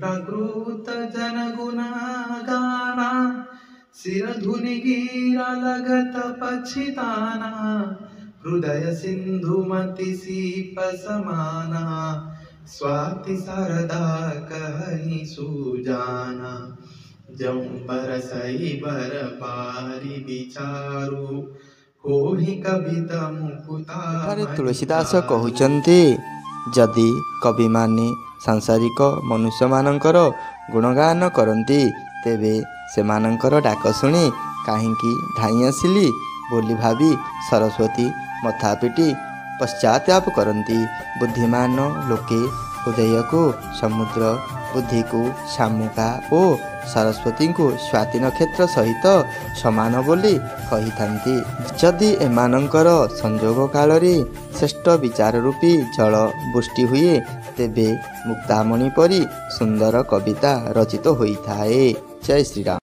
प्रकृत जनगुणगाना शिरधुनि गीरा लगत पछिताना हृदय सिंधुमति सीप समाना स्वाति शारदा कहि सुजाना जम बरसई बर पारी विचारु कोहि कविता मुकुता। एठारे तुलसीदास कहउचंती जदि कवि माने सांसारिक मनुष्य मानकर गुणगान करती तेबे सेमानकर डाक शुणी कहीं धाई आसिली बोली भावी सरस्वती मथा पिटी पश्चाताप करती। बुद्धिमान लोके हृदय को समुद्र बुद्धि को शामुका और सरस्वती को स्वाति नक्षत्र सहित समान बोली कही थांती। जदि एमानंकर संजोग काल रे श्रेष्ठ विचार रूपी जल बुष्टि हुए तेबे मुक्तामणि परी सुंदर कविता रचित होई थाए। जय श्री राम।